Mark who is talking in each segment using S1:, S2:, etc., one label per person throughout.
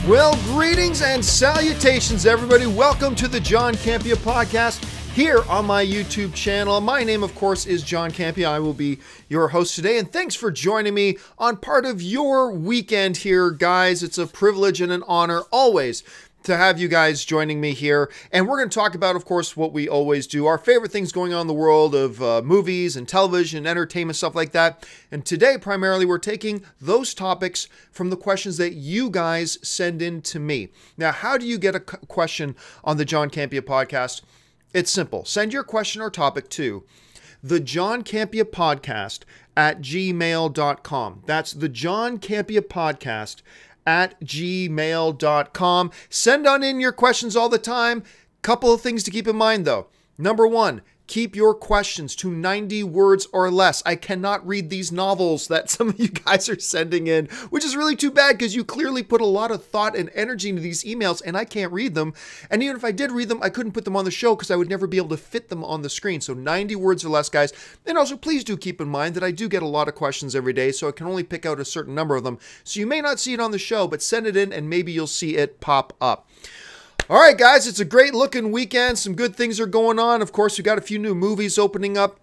S1: Well, greetings and salutations, everybody. Welcome to the John Campea podcast here on my YouTube channel. My name, of course, is John Campea. I will be your host today, and thanks for joining me on part of your weekend here, guys. It's a privilege and an honor always to have you guys joining me here. And we're going to talk about, of course, what we always do, our favorite things going on in the world of movies and television, entertainment, stuff like that. And today, primarily, we're taking those topics from the questions that you guys send in to me. Now, how do you get a question on the John Campea podcast? It's simple. Send your question or topic to the John Campea podcast at gmail.com. That's the John Campea podcast at gmail.com. Send on in your questions all the time. Couple of things to keep in mind though. Number one, keep your questions to 90 words or less. I cannot read these novels that some of you guys are sending in, which is really too bad because you clearly put a lot of thought and energy into these emails and I can't read them. And even if I did read them, I couldn't put them on the show because I would never be able to fit them on the screen. So 90 words or less, guys. And also please do keep in mind that I do get a lot of questions every day, so I can only pick out a certain number of them. So you may not see it on the show, but send it in and maybe you'll see it pop up. All right, guys, it's a great looking weekend. Some good things are going on. Of course, we got a few new movies opening up.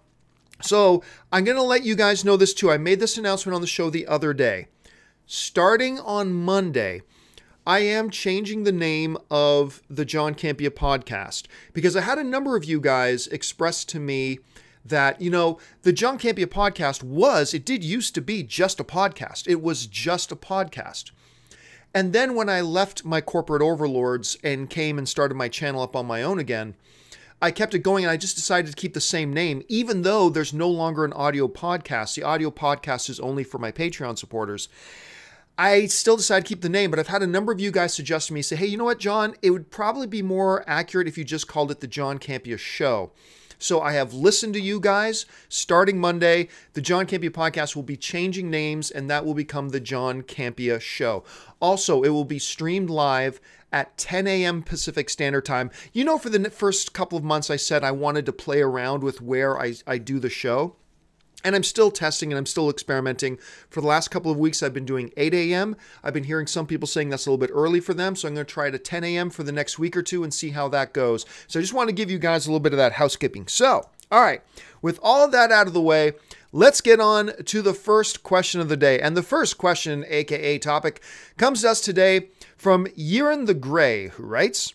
S1: So I'm going to let you guys know this too. I made this announcement on the show the other day. Starting on Monday, I am changing the name of the John Campea podcast because I had a number of you guys express to me that, you know, the John Campea podcast it did used to be just a podcast. It was just a podcast. And then when I left my corporate overlords and came and started my channel up on my own again, I kept it going and I just decided to keep the same name, even though there's no longer an audio podcast. The audio podcast is only for my Patreon supporters. I still decided to keep the name, but I've had a number of you guys suggest to me, say, hey, you know what, John, it would probably be more accurate if you just called it the John Campea Show. So I have listened to you guys. Starting Monday, the John Campea podcast will be changing names, and that will become the John Campea Show. Also, it will be streamed live at 10 a.m. Pacific Standard Time. You know, for the first couple of months, I said I wanted to play around with where I do the show. And I'm still testing and I'm still experimenting. For the last couple of weeks, I've been doing 8 a.m. I've been hearing some people saying that's a little bit early for them. So I'm going to try it at 10 a.m. for the next week or two and see how that goes. So I just want to give you guys a little bit of that housekeeping. So, all right, with all of that out of the way, let's get on to the first question of the day. And the first question, aka topic, comes to us today from Jiren The Gray, who writes,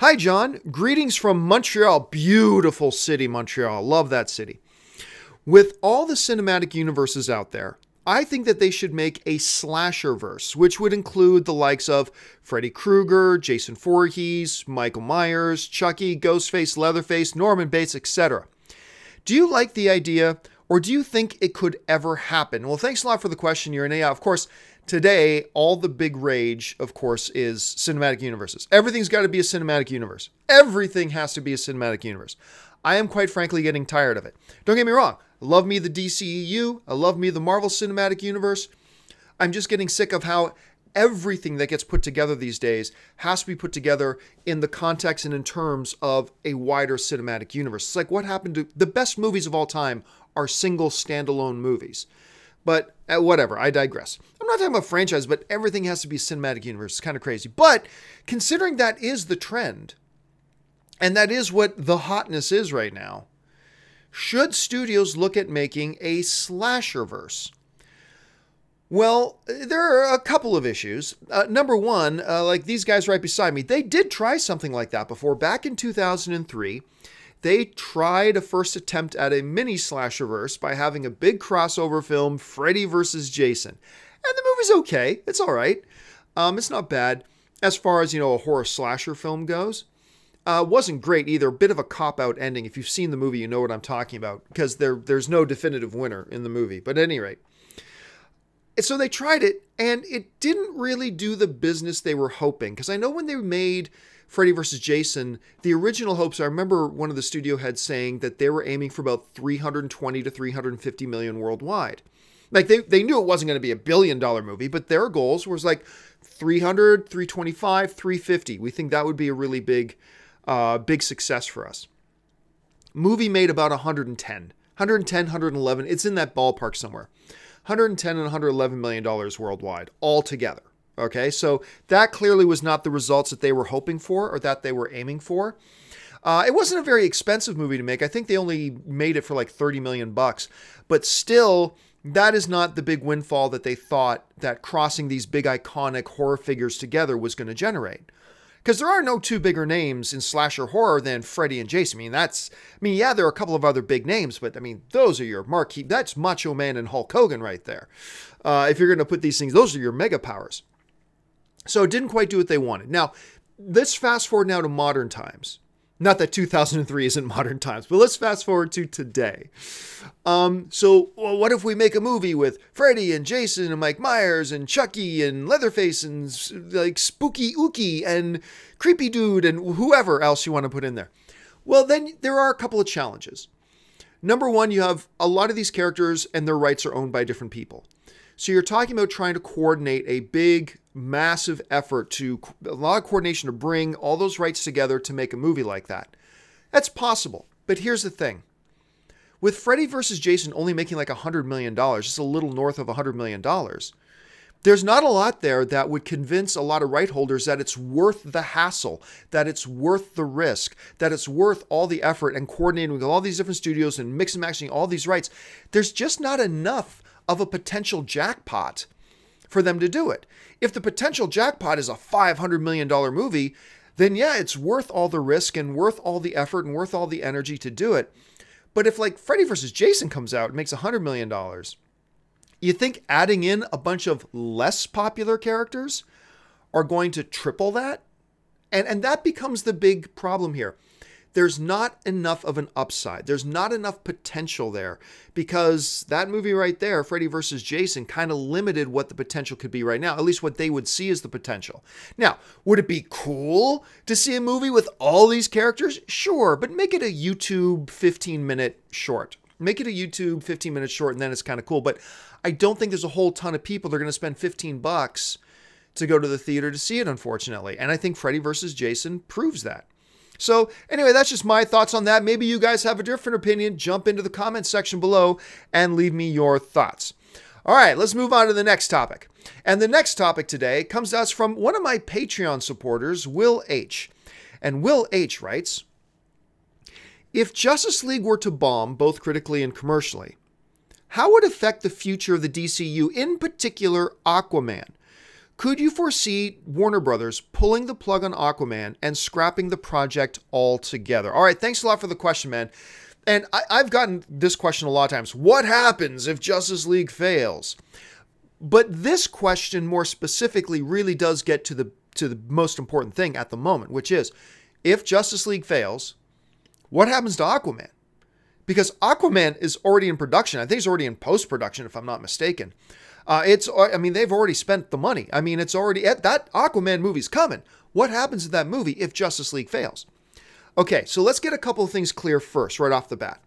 S1: "Hi, John. Greetings from Montreal. Beautiful city, Montreal. Love that city. With all the cinematic universes out there, I think that they should make a slasherverse, which would include the likes of Freddy Krueger, Jason Voorhees, Michael Myers, Chucky, Ghostface, Leatherface, Norman Bates, etc. Do you like the idea, or do you think it could ever happen?" Well, thanks a lot for the question, Jiren. Yeah, of course, today, all the big rage, of course, is cinematic universes. Everything's got to be a cinematic universe. Everything has to be a cinematic universe. I am quite frankly getting tired of it. Don't get me wrong. I love me the DCEU. I love me the Marvel Cinematic Universe. I'm just getting sick of how everything that gets put together these days has to be put together in the context and in terms of a wider cinematic universe. It's like what happened to the best movies of all time are single standalone movies. But whatever, I digress. I'm not talking about franchise, but everything has to be cinematic universe. It's kind of crazy. But considering that is the trend, and that is what the hotness is right now, should studios look at making a slasherverse? Well, there are a couple of issues. Number one, like these guys right beside me, they did try something like that before. Back in 2003, they tried a first attempt at a mini slasherverse by having a big crossover film, Freddy versus Jason. And the movie's okay. It's all right. It's not bad as far as, you know, a horror slasher film goes. Wasn't great either. A bit of a cop-out ending. If you've seen the movie, you know what I'm talking about, because there's no definitive winner in the movie. But at any rate, so they tried it, and it didn't really do the business they were hoping. Because I know when they made Freddy vs. Jason, the original hopes, I remember one of the studio heads saying that they were aiming for about 320 to 350 million worldwide. Like they knew it wasn't going to be $1 billion movie, but their goals was like 300, 325, 350. We think that would be a really big success for us. Movie made about 110, 111. It's in that ballpark somewhere. 110 and $111 million worldwide altogether. Okay, so that clearly was not the results that they were hoping for or that they were aiming for. It wasn't a very expensive movie to make. I think they only made it for like 30 million bucks. But still, that is not the big windfall that they thought that crossing these big iconic horror figures together was going to generate. Because there are no two bigger names in slasher horror than Freddy and Jason. Yeah, there are a couple of other big names, but those are your marquee. That's Macho Man and Hulk Hogan right there. If you're going to put these things, those are your mega powers. So it didn't quite do what they wanted. Now, let's fast forward now to modern times. Not that 2003 isn't modern times, but let's fast forward to today. What if we make a movie with Freddy and Jason and Mike Myers and Chucky and Leatherface and like Spooky Ookie and Creepy Dude and whoever else you want to put in there? Well, then there are a couple of challenges. Number one, you have a lot of these characters and their rights are owned by different people. So you're talking about trying to coordinate a big, massive effort a lot of coordination to bring all those rights together to make a movie like that. That's possible. But here's the thing. With Freddy vs. Jason only making like $100 million, just a little north of $100 million, there's not a lot there that would convince a lot of right holders that it's worth the hassle, that it's worth the risk, that it's worth all the effort and coordinating with all these different studios and mix and matching all these rights. There's just not enough of a potential jackpot for them to do it. If the potential jackpot is a $500 million movie, then yeah, it's worth all the risk and worth all the effort and worth all the energy to do it. But if like Freddy vs. Jason comes out and makes $100 million, you think adding in a bunch of less popular characters are going to triple that? And that becomes the big problem here. There's not enough of an upside. There's not enough potential there because that movie right there, Freddy vs. Jason, kind of limited what the potential could be right now, at least what they would see as the potential. Now, would it be cool to see a movie with all these characters? Sure, but make it a YouTube 15-minute short. Make it a YouTube 15-minute short and then it's kind of cool. But I don't think there's a whole ton of people that are going to spend $15 to go to the theater to see it, unfortunately. And I think Freddy vs. Jason proves that. So anyway, that's just my thoughts on that. Maybe you guys have a different opinion. Jump into the comments section below and leave me your thoughts. All right, let's move on to the next topic. And the next topic today comes to us from one of my Patreon supporters, Will H. And Will H writes, if Justice League were to bomb both critically and commercially, how would it affect the future of the DCU, in particular Aquaman? Could you foresee Warner Brothers pulling the plug on Aquaman and scrapping the project altogether? All right, thanks a lot for the question, man. And I've gotten this question a lot of times. What happens if Justice League fails? But this question more specifically really does get to the most important thing at the moment, which is, if Justice League fails, what happens to Aquaman? Because Aquaman is already in production. I think it's already in post-production, if I'm not mistaken. They've already spent the money. It's already that Aquaman movie's coming. What happens to that movie if Justice League fails? Okay, so let's get a couple of things clear first, right off the bat.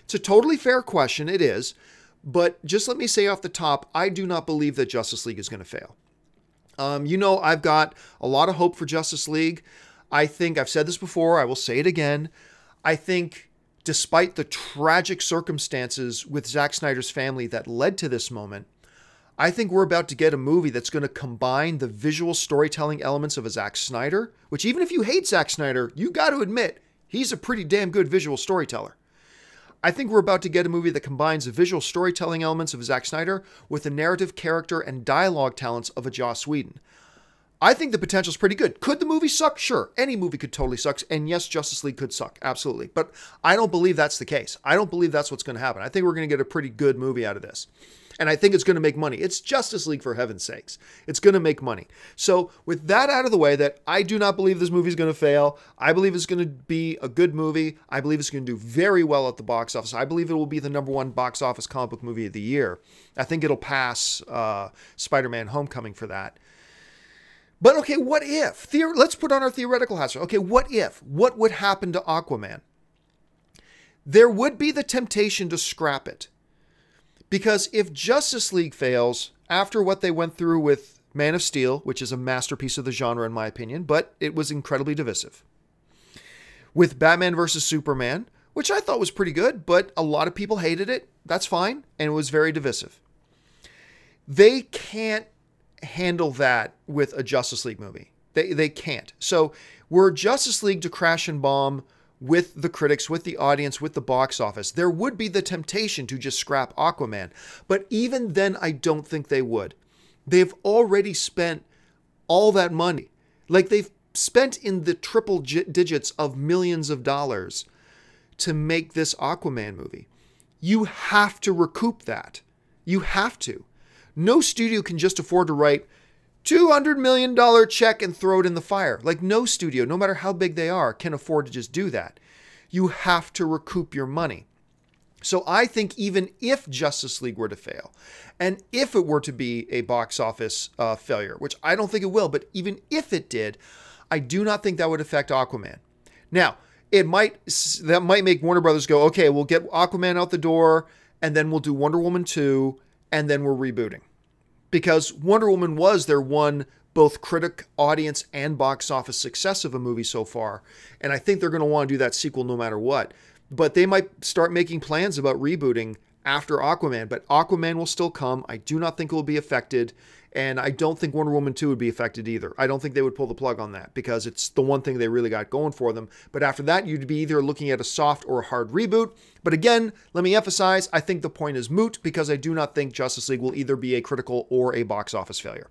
S1: It's a totally fair question, it is, but just let me say off the top, I do not believe that Justice League is going to fail. I've got a lot of hope for Justice League. I think, I've said this before, I will say it again. I think despite the tragic circumstances with Zack Snyder's family that led to this moment, I think we're about to get a movie that's going to combine the visual storytelling elements of a Zack Snyder, which even if you hate Zack Snyder, you got to admit, he's a pretty damn good visual storyteller. I think we're about to get a movie that combines the visual storytelling elements of a Zack Snyder with the narrative, character, and dialogue talents of a Joss Whedon. I think the potential is pretty good. Could the movie suck? Sure. Any movie could totally suck. And yes, Justice League could suck. Absolutely. But I don't believe that's the case. I don't believe that's what's going to happen. I think we're going to get a pretty good movie out of this. And I think it's going to make money. It's Justice League, for heaven's sakes. It's going to make money. So with that out of the way, that I do not believe this movie is going to fail. I believe it's going to be a good movie. I believe it's going to do very well at the box office. I believe it will be the #1 box office comic book movie of the year. I think it'll pass Spider-Man Homecoming for that. But okay, what if? Let's put on our theoretical hat. Okay, what if? What would happen to Aquaman? There would be the temptation to scrap it. Because if Justice League fails, after what they went through with Man of Steel, which is a masterpiece of the genre in my opinion, but it was incredibly divisive. With Batman vs. Superman, which I thought was pretty good, but a lot of people hated it. That's fine. And it was very divisive. They can't handle that with a Justice League movie. They can't. So were Justice League to crash and bomb with the critics, with the audience, with the box office, there would be the temptation to just scrap Aquaman. But even then, I don't think they would. They've already spent all that money. Like, they've spent in the triple digits of millions of dollars to make this Aquaman movie. You have to recoup that. You have to. No studio can just afford to write $200 million check and throw it in the fire. Like, no studio, no matter how big they are, can afford to just do that. You have to recoup your money. So I think even if Justice League were to fail, and if it were to be a box office failure, which I don't think it will, but even if it did, I do not think that would affect Aquaman. Now, that might make Warner Brothers go, okay, we'll get Aquaman out the door, and then we'll do Wonder Woman 2, and then we're rebooting. Because Wonder Woman was their one both critic, audience, and box office success of a movie so far. And I think they're going to want to do that sequel no matter what. But they might start making plans about rebooting after Aquaman. But Aquaman will still come. I do not think it will be affected. And I don't think Wonder Woman 2 would be affected either. I don't think they would pull the plug on that because it's the one thing they really got going for them. But after that, you'd be either looking at a soft or a hard reboot. But again, let me emphasize, I think the point is moot because I do not think Justice League will either be a critical or a box office failure.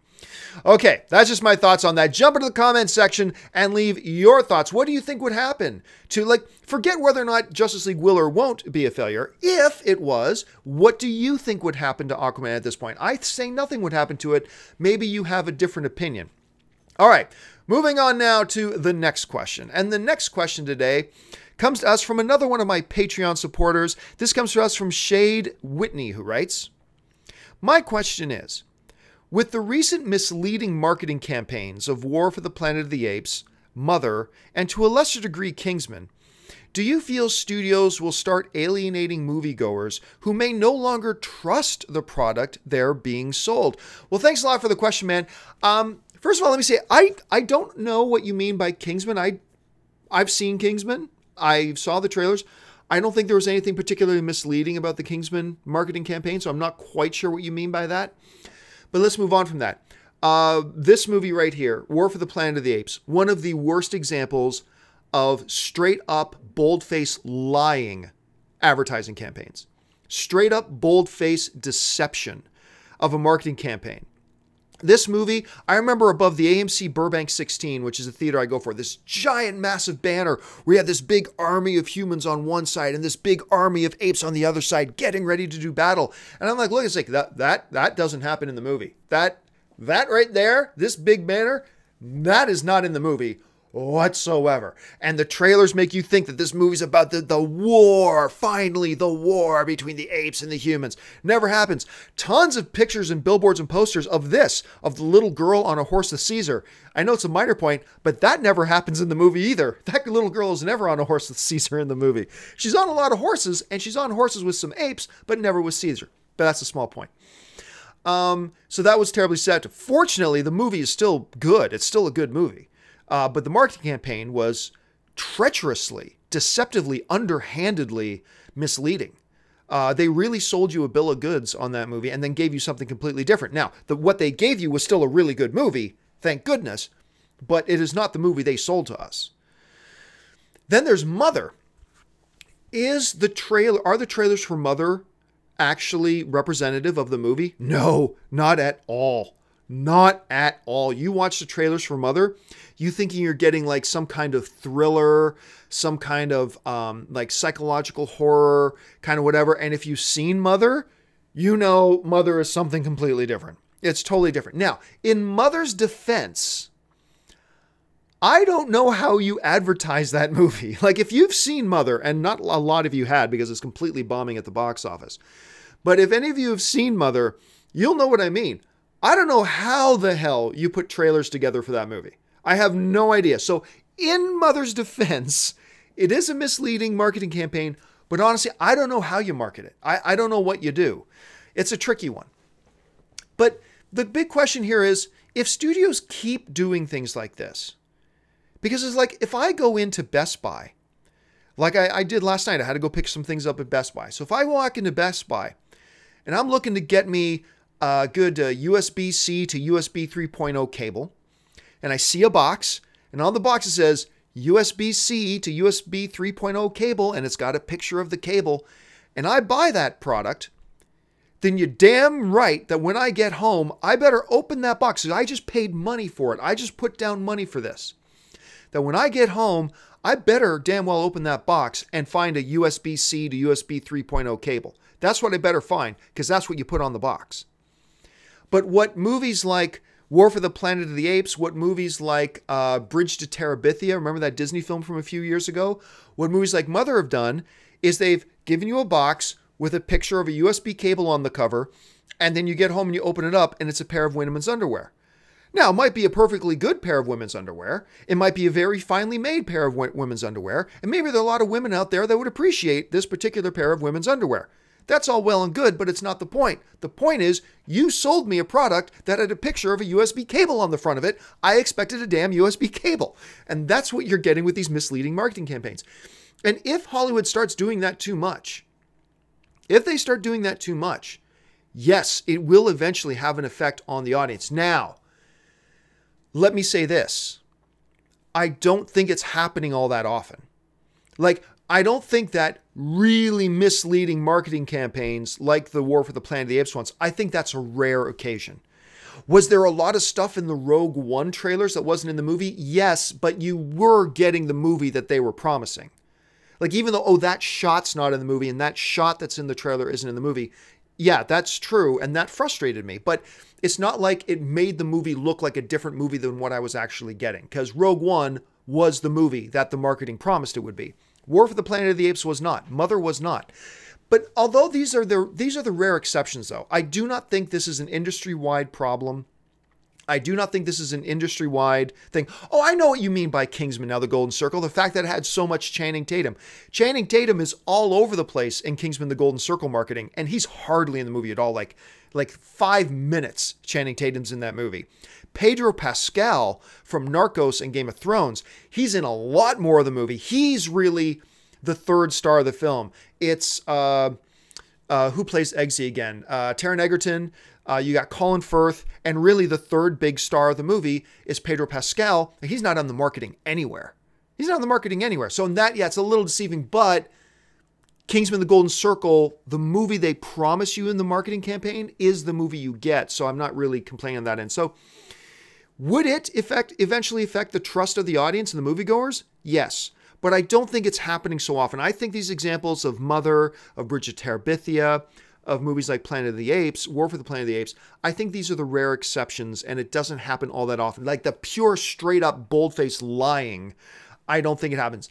S1: Okay, that's just my thoughts on that. Jump into the comments section and leave your thoughts. What do you think would happen to, like, forget whether or not Justice League will or won't be a failure. If it was, what do you think would happen to Aquaman at this point? I say nothing would happen to it. Maybe you have a different opinion. All right, moving on now to the next question. And the next question today comes to us from another one of my Patreon supporters. This comes to us from Shade Whitney, who writes, my question is, with the recent misleading marketing campaigns of War for the Planet of the Apes, Mother, and to a lesser degree Kingsman, do you feel studios will start alienating moviegoers who may no longer trust the product they're being sold? Well, thanks a lot for the question, man. First of all, let me say, I don't know what you mean by Kingsman. I've seen Kingsman. I saw the trailers. I don't think there was anything particularly misleading about the Kingsman marketing campaign, so I'm not quite sure what you mean by that. But let's move on from that. This movie right here, War for the Planet of the Apes, one of the worst examples of straight up bold-face lying advertising campaigns. Straight up bold-face deception of a marketing campaign. This movie, I remember above the AMC Burbank 16, which is a theater I go for, this giant massive banner where you had this big army of humans on one side and this big army of apes on the other side getting ready to do battle. And I'm like, look, it's like that doesn't happen in the movie. That right there, this big banner, that is not in the movie whatsoever. And the trailers make you think that this movie's about the war, finally the war between the apes and the humans. Never happens. Tons of pictures and billboards and posters of this, of the little girl on a horse, the Caesar. I know it's a minor point, but that never happens in the movie either. That little girl is never on a horse with Caesar in the movie. She's on a lot of horses, and she's on horses with some apes, but never with Caesar. But that's a small point. So that was terribly sad. Fortunately, the movie is still good. It's still a good movie. But the marketing campaign was treacherously, deceptively, underhandedly misleading. They really sold you a bill of goods on that movie and then gave you something completely different. Now, what they gave you was still a really good movie, thank goodness, but it is not the movie they sold to us. Then there's Mother. Are the trailers for Mother actually representative of the movie? No, not at all. Not at all. You watch the trailers for Mother, you thinking you're getting like some kind of thriller, some kind of like psychological horror, kind of whatever. And if you've seen Mother, you know Mother is something completely different. It's totally different. Now, in Mother's defense, I don't know how you advertise that movie. Like, if you've seen Mother, and not a lot of you had because it's completely bombing at the box office, but if any of you have seen Mother, you'll know what I mean. I don't know how the hell you put trailers together for that movie. I have no idea. So in Mother's defense, it is a misleading marketing campaign, but honestly, I don't know how you market it. I don't know what you do. It's a tricky one. But the big question here is, if studios keep doing things like this, because it's like, if I go into Best Buy, like I did last night, I had to go pick some things up at Best Buy. So if I walk into Best Buy and I'm looking to get me a good USB-C to USB 3.0 cable, and I see a box, and on the box it says USB-C to USB 3.0 cable, and it's got a picture of the cable, and I buy that product, then you're damn right that when I get home, I better open that box, because I just paid money for it. I just put down money for this. That when I get home, I better damn well open that box and find a USB-C to USB 3.0 cable. That's what I better find, because that's what you put on the box. But what movies like War for the Planet of the Apes, what movies like Bridge to Terabithia, remember that Disney film from a few years ago? What movies like Mother have done is they've given you a box with a picture of a USB cable on the cover, and then you get home and you open it up and it's a pair of women's underwear. Now, it might be a perfectly good pair of women's underwear. It might be a very finely made pair of women's underwear, and maybe there are a lot of women out there that would appreciate this particular pair of women's underwear. That's all well and good, but it's not the point. The point is, you sold me a product that had a picture of a USB cable on the front of it. I expected a damn USB cable. And that's what you're getting with these misleading marketing campaigns. And if Hollywood starts doing that too much, if they start doing that too much, yes, it will eventually have an effect on the audience. Now, let me say this. I don't think it's happening all that often. Like, I don't think that really misleading marketing campaigns like the War for the Planet of the Apes ones, I think that's a rare occasion. Was there a lot of stuff in the Rogue One trailers that wasn't in the movie? Yes, but you were getting the movie that they were promising. Like, even though, oh, that shot's not in the movie and that shot that's in the trailer isn't in the movie. Yeah, that's true, and that frustrated me. But it's not like it made the movie look like a different movie than what I was actually getting, because Rogue One was the movie that the marketing promised it would be. War for the Planet of the Apes was not. Mother was not. But although these are the rare exceptions, though, I do not think this is an industry-wide problem. I do not think this is an industry-wide thing. Oh, I know what you mean by Kingsman Now, the Golden Circle. The fact that it had so much Channing Tatum. Channing Tatum is all over the place in Kingsman The Golden Circle marketing, and he's hardly in the movie at all. Like 5 minutes Channing Tatum's in that movie. Pedro Pascal from Narcos and Game of Thrones, he's in a lot more of the movie. He's really the third star of the film. It's, who plays Eggsy again? Taron Egerton. You got Colin Firth, and really the third big star of the movie is Pedro Pascal. He's not on the marketing anywhere. He's not on the marketing anywhere. So in that, yeah, it's a little deceiving, but Kingsman The Golden Circle, the movie they promise you in the marketing campaign, is the movie you get. So I'm not really complaining on that end. So would it eventually affect the trust of the audience and the moviegoers? Yes. But I don't think it's happening so often. I think these examples of Mother, of Bridge to Terabithia, of movies like Planet of the Apes, War for the Planet of the Apes, I think these are the rare exceptions, and it doesn't happen all that often. Like the pure, straight-up, bold-faced lying, I don't think it happens.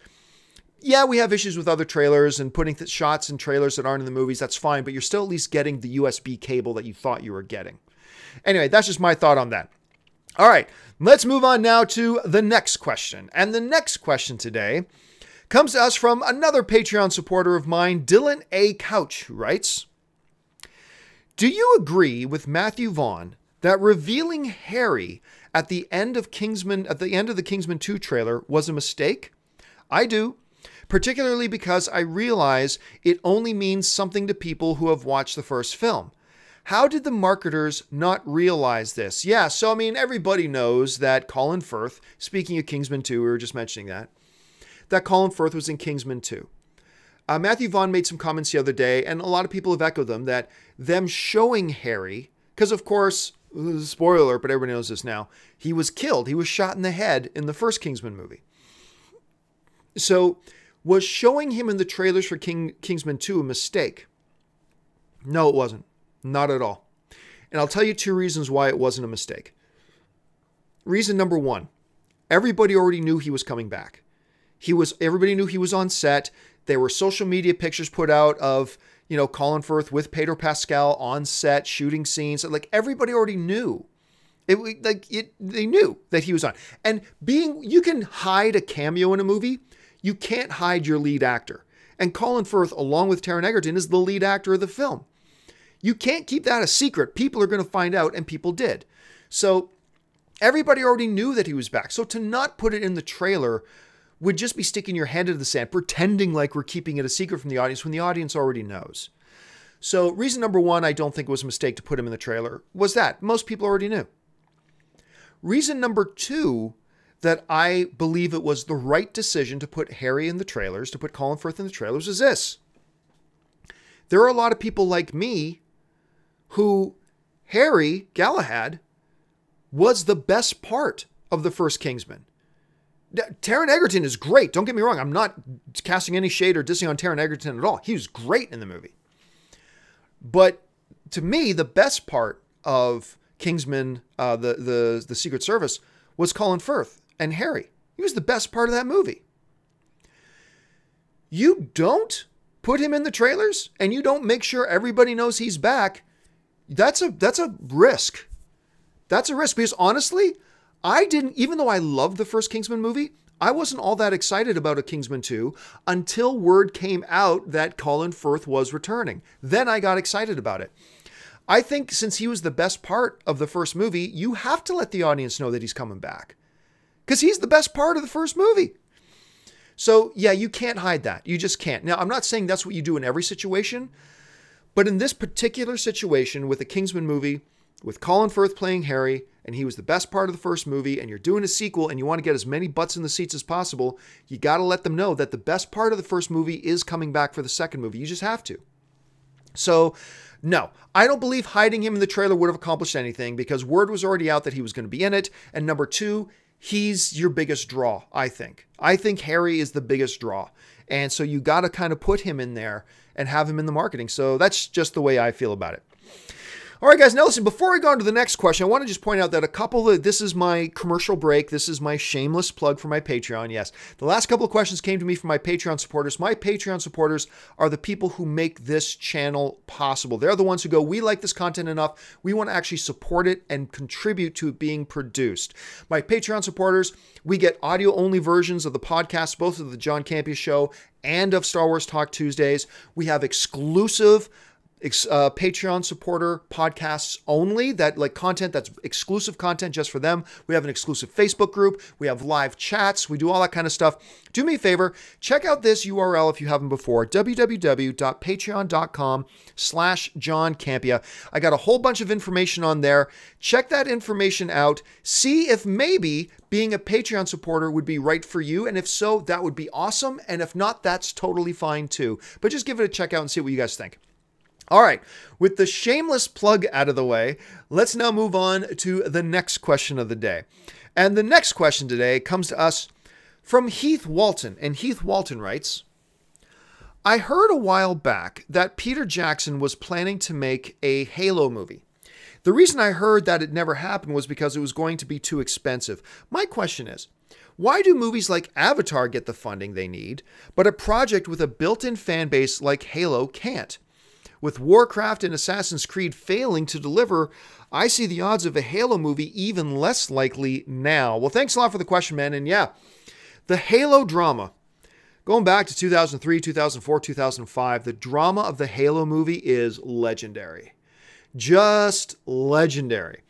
S1: Yeah, we have issues with other trailers and putting shots in trailers that aren't in the movies. That's fine, but you're still at least getting the USB cable that you thought you were getting. Anyway, that's just my thought on that. All right, let's move on now to the next question. And the next question today comes to us from another Patreon supporter of mine, Dylan A. Couch, who writes, do you agree with Matthew Vaughn that revealing Harry at the end of the Kingsman 2 trailer was a mistake? I do, particularly because I realize it only means something to people who have watched the first film. How did the marketers not realize this? Yeah, so I mean, everybody knows that Colin Firth, speaking of Kingsman 2, we were just mentioning that Colin Firth was in Kingsman 2. Matthew Vaughn made some comments the other day, and a lot of people have echoed them, that them showing Harry, because of course, spoiler alert, but everybody knows this now, he was killed. He was shot in the head in the first Kingsman movie. So, was showing him in the trailers for Kingsman 2 a mistake? No, it wasn't. Not at all. And I'll tell you 2 reasons why it wasn't a mistake. Reason number 1, everybody already knew he was coming back. Everybody knew he was on set. There were social media pictures put out of, Colin Firth with Pedro Pascal on set shooting scenes. Like, everybody already knew. They knew that he was on. And you can hide a cameo in a movie. You can't hide your lead actor. And Colin Firth, along with Taron Egerton, is the lead actor of the film. You can't keep that a secret. People are going to find out, and people did. So everybody already knew that he was back. So to not put it in the trailer would just be sticking your head into the sand, pretending like we're keeping it a secret from the audience when the audience already knows. So reason number one, I don't think it was a mistake to put him in the trailer, was that most people already knew. Reason number two, that I believe it was the right decision to put Harry in the trailers, to put Colin Firth in the trailers, is this. There are a lot of people like me who Harry Galahad was the best part of the first Kingsman. Taron Egerton is great. Don't get me wrong. I'm not casting any shade or dissing on Taron Egerton at all. He was great in the movie. But to me, the best part of Kingsman, the Secret Service, was Colin Firth and Harry. He was the best part of that movie. You don't put him in the trailers and you don't make sure everybody knows he's back. That's a risk. That's a risk because honestly, even though I loved the first Kingsman movie, I wasn't all that excited about a Kingsman 2 until word came out that Colin Firth was returning. Then I got excited about it. I think since he was the best part of the first movie, you have to let the audience know that he's coming back. Because he's the best part of the first movie. So yeah, you can't hide that. You just can't. Now, I'm not saying that's what you do in every situation, but in this particular situation with the Kingsman movie, with Colin Firth playing Harry, and he was the best part of the first movie, and you're doing a sequel and you want to get as many butts in the seats as possible, you got to let them know that the best part of the first movie is coming back for the second movie. You just have to. So, no, I don't believe hiding him in the trailer would have accomplished anything because word was already out that he was going to be in it. And number two, he's your biggest draw, I think. I think Harry is the biggest draw. And so you got to kind of put him in there and have him in the marketing. So that's just the way I feel about it. All right, guys. Now listen, before we go on to the next question, I want to just point out that this is my commercial break. This is my shameless plug for my Patreon. Yes, the last couple of questions came to me from my Patreon supporters. My Patreon supporters are the people who make this channel possible. They're the ones who go, we like this content enough. We want to actually support it and contribute to it being produced. My Patreon supporters, we get audio-only versions of the podcasts, both of the John Campea Show and of Star Wars Talk Tuesdays. We have exclusive Patreon supporter podcasts only, that like content that's exclusive content just for them. We have an exclusive Facebook group. We have live chats. We do all that kind of stuff. Do me a favor, check out this URL if you haven't before, www.patreon.com/John Campea. I got a whole bunch of information on there. Check that information out. See if maybe being a Patreon supporter would be right for you. And if so, that would be awesome. And if not, that's totally fine too. But just give it a check out and see what you guys think. All right, with the shameless plug out of the way, let's now move on to the next question of the day. And the next question today comes to us from Heath Walton. And Heath Walton writes, I heard a while back that Peter Jackson was planning to make a Halo movie. The reason I heard that it never happened was because it was going to be too expensive. My question is, why do movies like Avatar get the funding they need, but a project with a built-in fan base like Halo can't? With Warcraft and Assassin's Creed failing to deliver, I see the odds of a Halo movie even less likely now. Well, thanks a lot for the question, man. And yeah, the Halo drama, going back to 2003, 2004, 2005, the drama of the Halo movie is legendary. Just legendary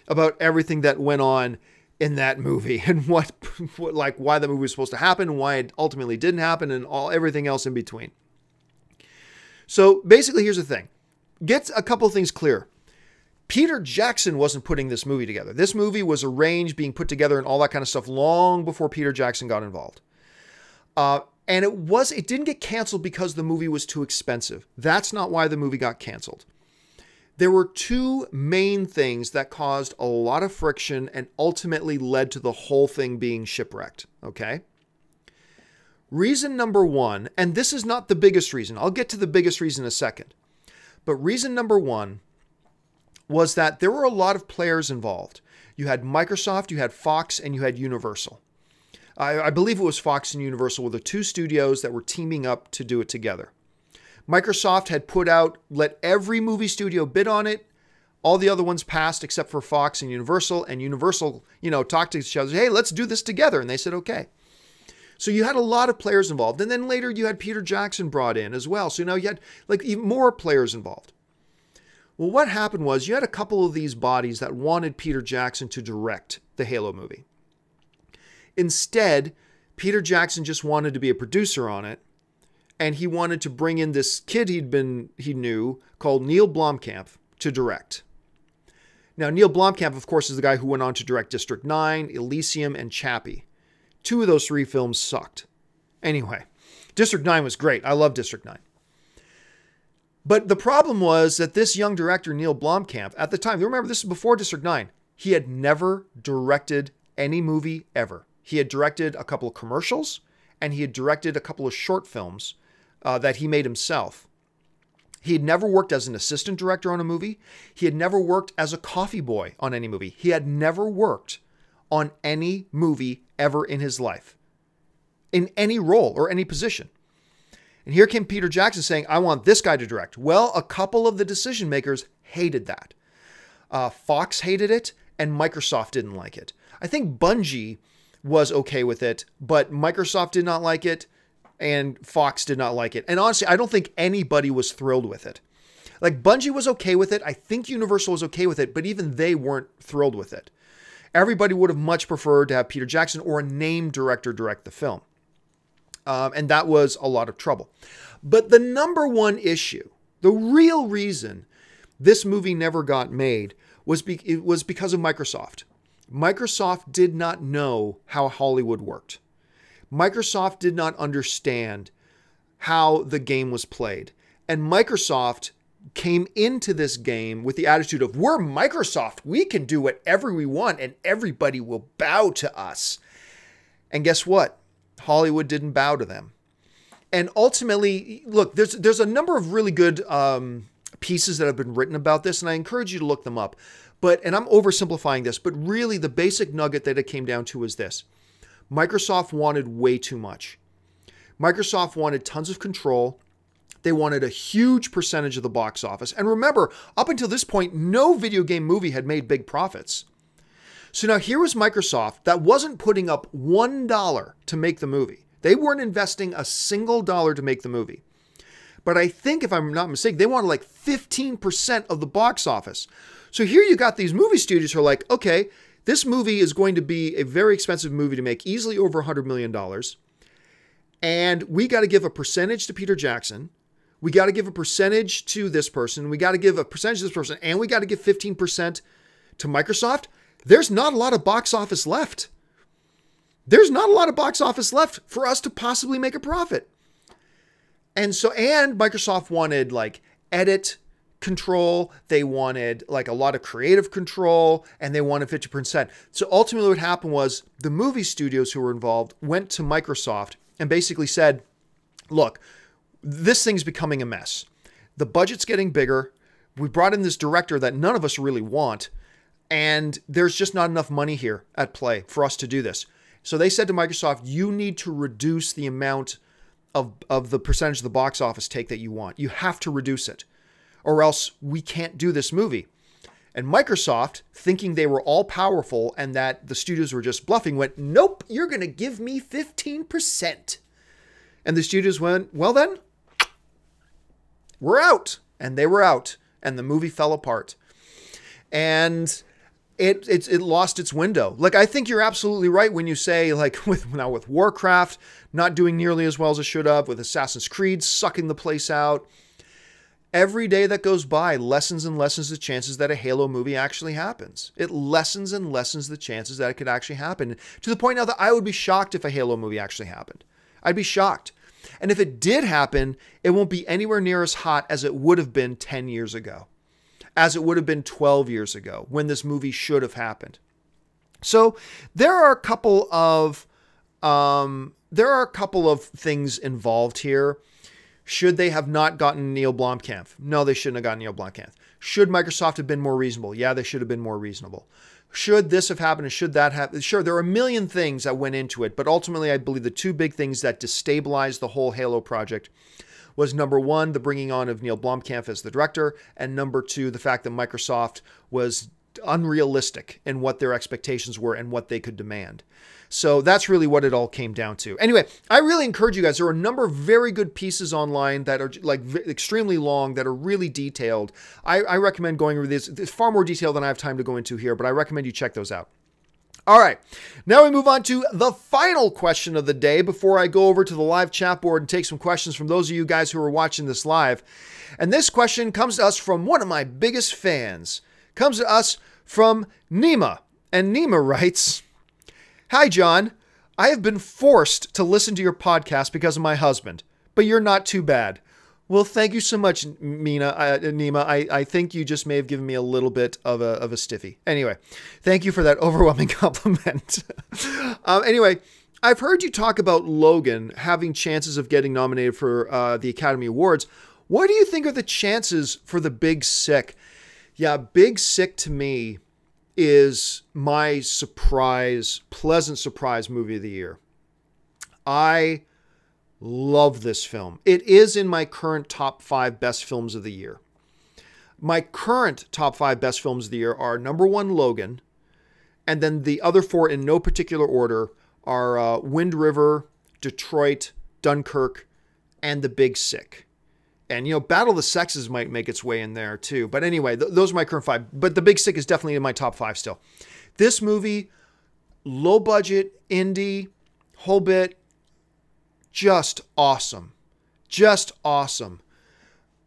S1: about everything that went on in that movie and why the movie was supposed to happen and why it ultimately didn't happen and everything else in between. So basically, here's the thing. Get a couple of things clear. Peter Jackson wasn't putting this movie together. This movie was arranged, being put together and all that kind of stuff long before Peter Jackson got involved. And it didn't get canceled because the movie was too expensive. That's not why the movie got canceled. There were two main things that caused a lot of friction and ultimately led to the whole thing being shipwrecked. Okay? Reason number one, and this is not the biggest reason. I'll get to the biggest reason in a second. But reason number one was that there were a lot of players involved. You had Microsoft, you had Fox, and you had Universal. I believe it was Fox and Universal were the two studios that were teaming up to do it together. Microsoft had let every movie studio bid on it. All the other ones passed except for Fox and Universal. And Universal, talked to each other. Hey, let's do this together. And they said, okay. So you had a lot of players involved. And then later you had Peter Jackson brought in as well. So now you had even more players involved. Well, what happened was you had a couple of these bodies that wanted Peter Jackson to direct the Halo movie. Instead, Peter Jackson just wanted to be a producer on it. and he wanted to bring in this kid he knew called Neil Blomkamp to direct. Now, Neil Blomkamp, of course, is the guy who went on to direct District 9, Elysium, and Chappie. 2 of those 3 films sucked. Anyway, District 9 was great. I love District 9. But the problem was that this young director, Neil Blomkamp, at the time, remember this is before District 9, he had never directed any movie ever. He had directed a couple of commercials, and he had directed a couple of short films that he made himself. He had never worked as an assistant director on a movie. He had never worked as a coffee boy on any movie. He had never worked on any movie ever in his life, in any role or any position. And here came Peter Jackson saying, I want this guy to direct. Well, a couple of the decision makers hated that. Fox hated it, and Microsoft didn't like it. I think Bungie was okay with it, but Microsoft did not like it, and Fox did not like it. And honestly, I don't think anybody was thrilled with it. Like, Bungie was okay with it. I think Universal was okay with it, but even they weren't thrilled with it. Everybody would have much preferred to have Peter Jackson or a named director direct the film. And that was a lot of trouble. But the number one issue, the real reason this movie never got made was because of Microsoft. Microsoft did not know how Hollywood worked. Microsoft did not understand how the game was played. And Microsoft came into this game with the attitude of, we're Microsoft. We can do whatever we want and everybody will bow to us. And guess what? Hollywood didn't bow to them. And ultimately, look, there's a number of really good pieces that have been written about this, and I encourage you to look them up. And I'm oversimplifying this, but really the basic nugget that it came down to was this. Microsoft wanted way too much. Microsoft wanted tons of control. They wanted a huge percentage of the box office. And remember, up until this point, no video game movie had made big profits. So now here was Microsoft that wasn't putting up $1 to make the movie. They weren't investing a single dollar to make the movie. But I think, if I'm not mistaken, they wanted like 15% of the box office. So here you got these movie studios who are like, okay, this movie is going to be a very expensive movie to make, easily over $100 million. And we got to give a percentage to Peter Jackson. We got to give a percentage to this person. We got to give a percentage to this person. And we got to give 15% to Microsoft. There's not a lot of box office left. There's not a lot of box office left for us to possibly make a profit. And Microsoft wanted like edit control. They wanted like a lot of creative control, and they wanted 50%. So ultimately what happened was the movie studios who were involved went to Microsoft and basically said, look, this thing's becoming a mess. The budget's getting bigger. We brought in this director that none of us really want, and there's just not enough money here at play for us to do this. So they said to Microsoft, you need to reduce the amount of the percentage of the box office take that you want. You have to reduce it, or else we can't do this movie. And Microsoft, thinking they were all powerful and that the studios were just bluffing, went, nope, you're going to give me 15%. And the studios went, well then, we're out. And they were out. And the movie fell apart. And it lost its window. Like, I think you're absolutely right when you say, like, with Warcraft not doing nearly as well as it should have, with Assassin's Creed sucking the place out. Every day that goes by lessens and lessens the chances that a Halo movie actually happens. It lessens and lessens the chances that it could actually happen, to the point now that I would be shocked if a Halo movie actually happened. I'd be shocked. And if it did happen, it won't be anywhere near as hot as it would have been 10 years ago, as it would have been 12 years ago when this movie should have happened. So there are a couple of things involved here. Should they have not gotten Neil Blomkamp? No, they shouldn't have gotten Neil Blomkamp. Should Microsoft have been more reasonable? Yeah, they should have been more reasonable. Should this have happened and should that happen? Sure, there are a million things that went into it, but ultimately I believe the two big things that destabilized the whole Halo project was, number one, the bringing on of Neil Blomkamp as the director, and number two, the fact that Microsoft was unrealistic in what their expectations were and what they could demand. So that's really what it all came down to. Anyway, I really encourage you guys. There are a number of very good pieces online that are like extremely long, that are really detailed. I recommend going over this. It's far more detailed than I have time to go into here, but I recommend you check those out. All right, now we move on to the final question of the day before I go over to the live chat board and take some questions from those of you guys who are watching this live. And this question comes to us from one of my biggest fans. Comes to us from Nemah. And Nemah writes, "Hi, John. I have been forced to listen to your podcast because of my husband, but you're not too bad." Well, thank you so much, Nemah. I think you just may have given me a little bit of a stiffy. Anyway, thank you for that overwhelming compliment. Anyway, I've heard you talk about Logan having chances of getting nominated for the Academy Awards. What do you think are the chances for The Big Sick? Yeah, Big Sick to me is my pleasant surprise movie of the year. I love this film. It is in my current top 5 best films of the year. My current top 5 best films of the year are number 1, Logan, and then the other 4 in no particular order are Wind River, Detroit, Dunkirk, and The Big Sick. And, Battle of the Sexes might make its way in there too. But anyway, those are my current 5. But The Big Sick is definitely in my top 5 still. This movie, low budget, indie, whole bit, just awesome. Just awesome.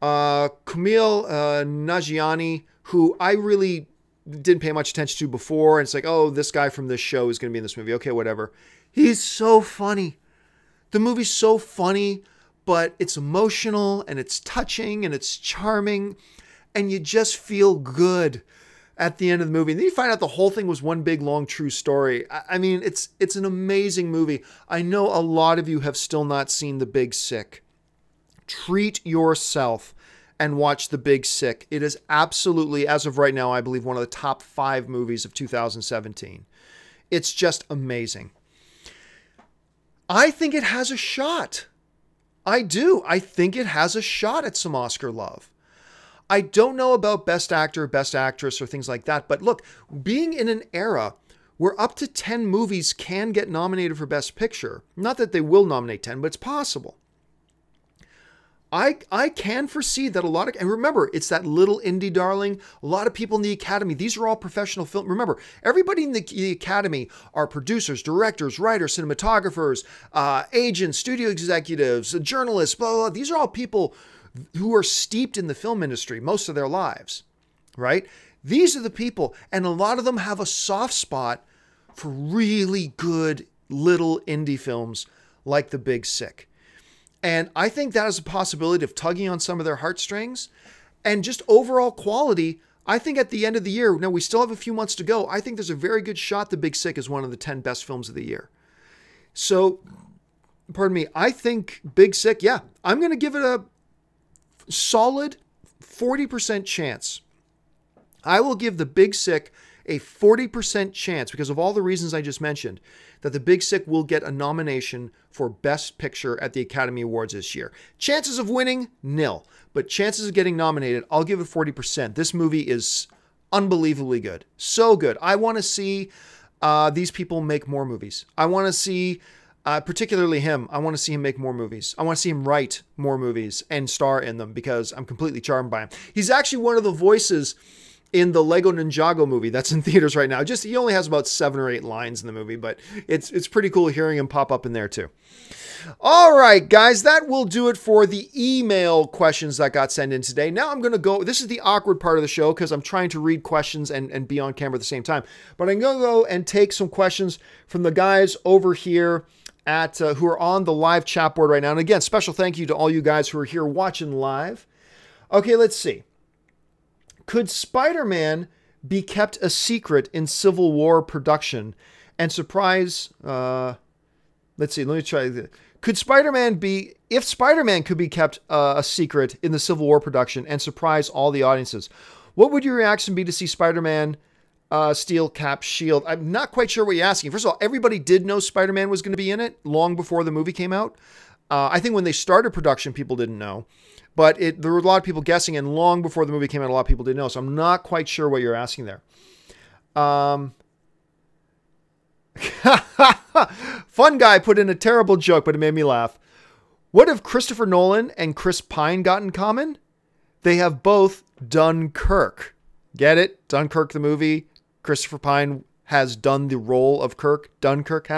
S1: Kumail Nanjiani, who I really didn't pay much attention to before. And it's like, oh, this guy from this show is going to be in this movie. Okay, whatever. He's so funny. The movie's so funny, but it's emotional and it's touching and it's charming. And you just feel good at the end of the movie. And then you find out the whole thing was one big, long, true story. I mean, it's an amazing movie. I know a lot of you have still not seen The Big Sick. Treat yourself and watch The Big Sick. It is absolutely, as of right now, I believe one of the top 5 movies of 2017. It's just amazing. I think it has a shot. I do. I think it has a shot at some Oscar love. I don't know about Best Actor, Best Actress, or things like that. But look, being in an era where up to 10 movies can get nominated for Best Picture, not that they will nominate 10, but it's possible. I can foresee that a lot of, and remember, it's that little indie darling, a lot of people in the Academy, these are all professional film. Remember, everybody in the Academy are producers, directors, writers, cinematographers, agents, studio executives, journalists, blah, blah, blah. These are all people who are steeped in the film industry most of their lives, right? These are the people, and a lot of them have a soft spot for really good little indie films like The Big Sick. And I think that is a possibility of tugging on some of their heartstrings and just overall quality. I think at the end of the year, now we still have a few months to go, I think there's a very good shot The Big Sick is one of the 10 best films of the year. So, pardon me, I think Big Sick, yeah, I'm going to give it a solid 40% chance. I will give The Big Sick a 40% chance, because of all the reasons I just mentioned, that The Big Sick will get a nomination for Best Picture at the Academy Awards this year. Chances of winning, nil. But chances of getting nominated, I'll give it 40%. This movie is unbelievably good. So good. I want to see these people make more movies. I want to see, particularly him, I want to see him make more movies. I want to see him write more movies and star in them, because I'm completely charmed by him. He's actually one of the voices in the Lego Ninjago movie that's in theaters right now. Just, he only has about 7 or 8 lines in the movie, but it's pretty cool hearing him pop up in there too. All right, guys, that will do it for the email questions that got sent in today. Now I'm going to go, this is the awkward part of the show because I'm trying to read questions and be on camera at the same time. But I'm going to go and take some questions from the guys over here at who are on the live chat board right now. And again, special thank you to all you guys who are here watching live. Okay, let's see. Could Spider-Man be kept a secret in Civil War production and surprise... let's see, let me try this. Could Spider-Man be... If Spider-Man could be kept a secret in the Civil War production and surprise all the audiences, what would your reaction be to see Spider-Man steal Cap's shield? I'm not quite sure what you're asking. First of all, everybody did know Spider-Man was going to be in it long before the movie came out. I think when they started production, people didn't know. But there were a lot of people guessing, and long before the movie came out, a lot of people didn't know. So I'm not quite sure what you're asking there. Fun guy put in a terrible joke, but it made me laugh. What have Christopher Nolan and Chris Pine got in common? They have both Dunkirk. Get it? Dunkirk the movie. Christopher Pine has done the role of Kirk. Dunkirk.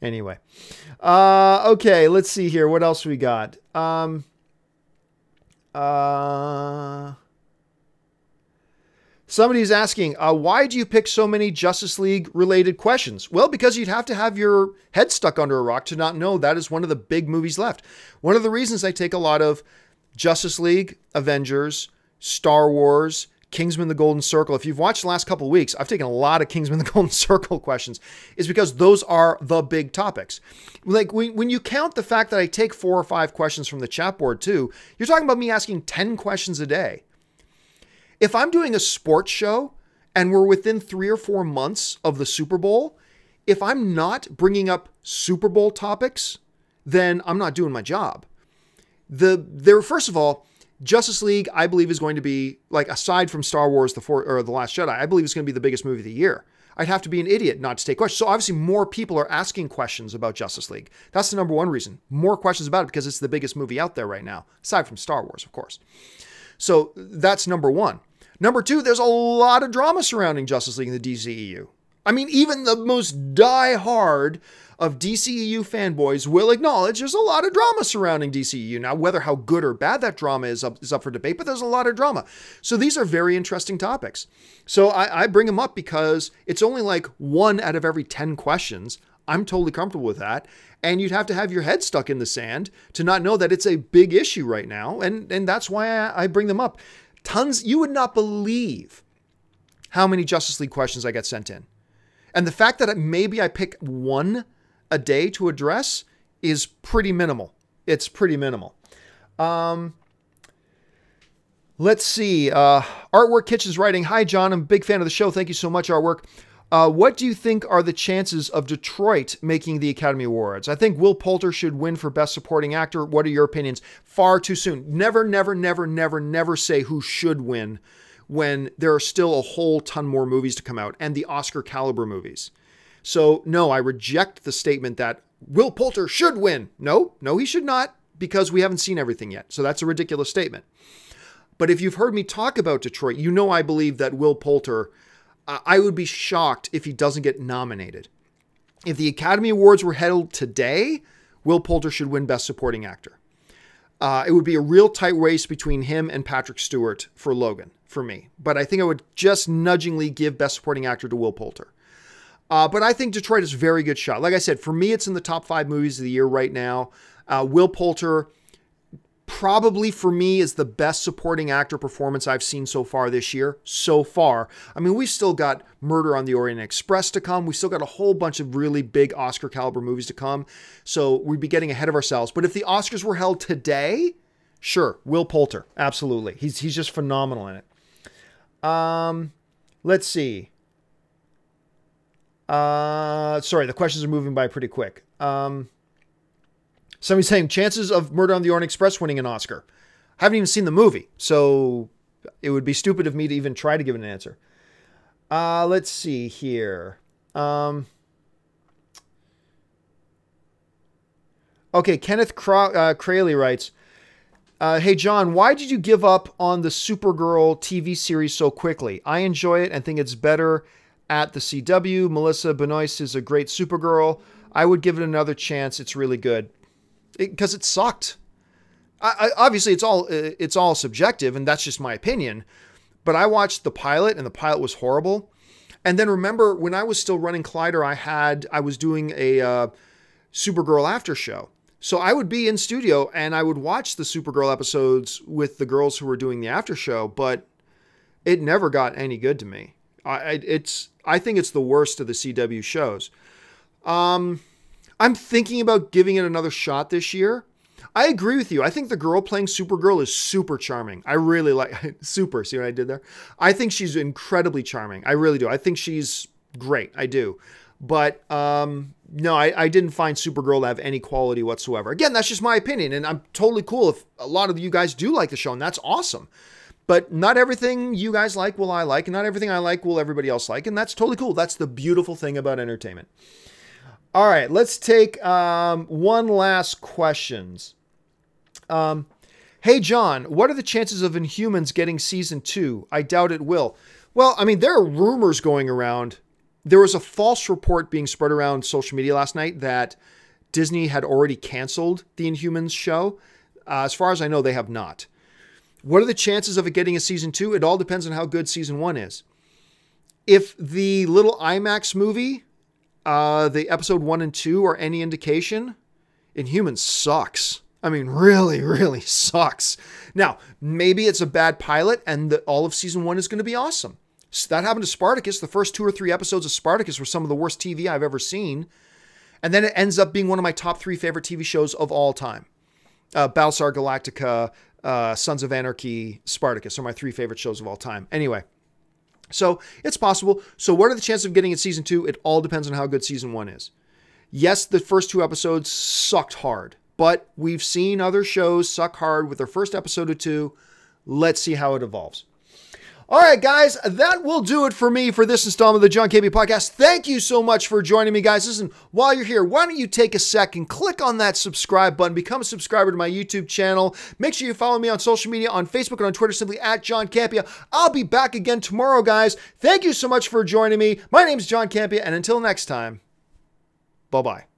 S1: Anyway. Okay, let's see here. What else we got? Somebody's asking, why do you pick so many Justice League related questions? Well, because you'd have to have your head stuck under a rock to not know that is one of the big movies left. One of the reasons I take a lot of Justice League, Avengers, Star Wars, Kingsman the Golden Circle. If you've watched the last couple of weeks, I've taken a lot of Kingsman the Golden Circle questions, is because those are the big topics. Like when you count the fact that I take 4 or 5 questions from the chat board too, you're talking about me asking 10 questions a day. If I'm doing a sports show and we're within 3 or 4 months of the Super Bowl, if I'm not bringing up Super Bowl topics, then I'm not doing my job. First of all, Justice League, I believe, is going to be, like, aside from Star Wars, The Last Jedi, I believe it's going to be the biggest movie of the year. I'd have to be an idiot not to take questions. So obviously more people are asking questions about Justice League. That's the number one reason. More questions about it because it's the biggest movie out there right now, aside from Star Wars, of course. So that's number one. Number two, there's a lot of drama surrounding Justice League in the DCEU. I mean, even the most die-hard of DCEU fanboys will acknowledge there's a lot of drama surrounding DCEU. Now, whether how good or bad that drama is up for debate, but there's a lot of drama. So these are very interesting topics. So I bring them up because it's only like 1 out of every 10 questions. I'm totally comfortable with that. And you'd have to have your head stuck in the sand to not know that it's a big issue right now. And that's why I bring them up. Tons. You would not believe how many Justice League questions I get sent in. And the fact that maybe I pick 1 a day to address is pretty minimal. It's pretty minimal. Let's see. Artwork Kitchen's writing, "Hi, John. I'm a big fan of the show. Thank you so much, Artwork. What do you think are the chances of Detroit making the Academy Awards? I think Will Poulter should win for Best Supporting Actor. What are your opinions?" Far too soon. Never, never, never, never, never say who should win when there are still a whole ton more movies to come out and the Oscar caliber movies. So no, I reject the statement that Will Poulter should win. No, he should not, because we haven't seen everything yet. So that's a ridiculous statement. But if you've heard me talk about Detroit, you know I believe that Will Poulter, I would be shocked if he doesn't get nominated. If the Academy Awards were held today, Will Poulter should win Best Supporting Actor. It would be a real tight race between him and Patrick Stewart for Logan, for me. But I think I would just nudgingly give Best Supporting Actor to Will Poulter. But I think Detroit is a very good shot. Like I said, for me, it's in the top 5 movies of the year right now. Will Poulter probably, for me, is the best supporting actor performance I've seen so far this year. So far. I mean, we've still got Murder on the Orient Express to come. We still got a whole bunch of really big Oscar caliber movies to come. So we'd be getting ahead of ourselves. But if the Oscars were held today, sure, Will Poulter. Absolutely. He's just phenomenal in it. Let's see. Sorry, the questions are moving by pretty quick. Somebody's saying chances of Murder on the Orient Express winning an Oscar. I haven't even seen the movie, so it would be stupid of me to even try to give an answer. Let's see here. Okay, Kenneth Crayley writes, "Hey John, why did you give up on the Supergirl TV series so quickly? I enjoy it and think it's better at the CW. Melissa Benoist is a great Supergirl. I would give it another chance. It's really good." Because it sucked. Obviously, it's all subjective, and that's just my opinion. But I watched the pilot, and the pilot was horrible. And then remember, when I was still running Collider, I was doing a Supergirl after show. So I would be in studio, and I would watch the Supergirl episodes with the girls who were doing the after show, but it never got any good to me. I think it's the worst of the CW shows. I'm thinking about giving it another shot this year. I agree with you. I think the girl playing Supergirl is super charming. I really like super. See what I did there? I think she's incredibly charming. I really do. I think she's great. I do. But no, I didn't find Supergirl to have any quality whatsoever. Again, that's just my opinion. And I'm totally cool if a lot of you guys do like the show, and that's awesome. But not everything you guys like will I like, and not everything I like will everybody else like. And that's totally cool. That's the beautiful thing about entertainment. All right, let's take one last questions. Hey, John, what are the chances of Inhumans getting season 2? I doubt it will. Well, I mean, there are rumors going around There was a false report being spread around social media last night that Disney had already canceled the Inhumans show. As far as I know, they have not. What are the chances of it getting a season 2? It all depends on how good season 1 is. If the little IMAX movie, the episode 1 and 2 are any indication, Inhumans sucks. I mean, really, really sucks. Now, maybe it's a bad pilot and all of season 1 is going to be awesome. So that happened to Spartacus. The first 2 or 3 episodes of Spartacus were some of the worst TV I've ever seen. And then it ends up being one of my top 3 favorite TV shows of all time. Battlestar Galactica, Sons of Anarchy, Spartacus are my 3 favorite shows of all time. Anyway, so it's possible. So what are the chances of getting it season 2? It all depends on how good season 1 is. Yes, the first 2 episodes sucked hard, but we've seen other shows suck hard with their first episode or 2. Let's see how it evolves. All right, guys, that will do it for me for this installment of the John Campea Podcast. Thank you so much for joining me, guys. Listen, while you're here, why don't you take a second, click on that subscribe button, become a subscriber to my YouTube channel. Make sure you follow me on social media, on Facebook and on Twitter, simply at John Campea. I'll be back again tomorrow, guys. Thank you so much for joining me. My name is John Campea, and until next time, bye-bye.